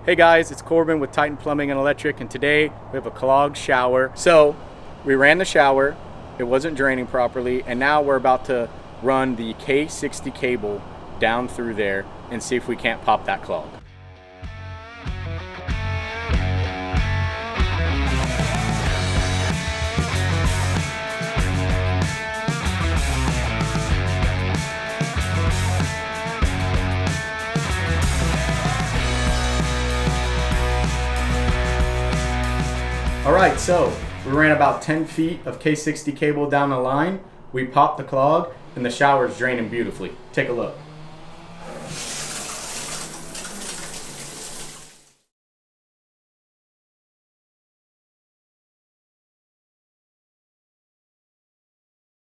Hey guys, it's Corbin with Titan Plumbing and Electric, and today we have a clogged shower. So we ran the shower, it wasn't draining properly, and now we're about to run the K60 cable down through there and see if we can't pop that clog. All right, so we ran about 10 feet of K60 cable down the line. We popped the clog and the shower is draining beautifully. Take a look.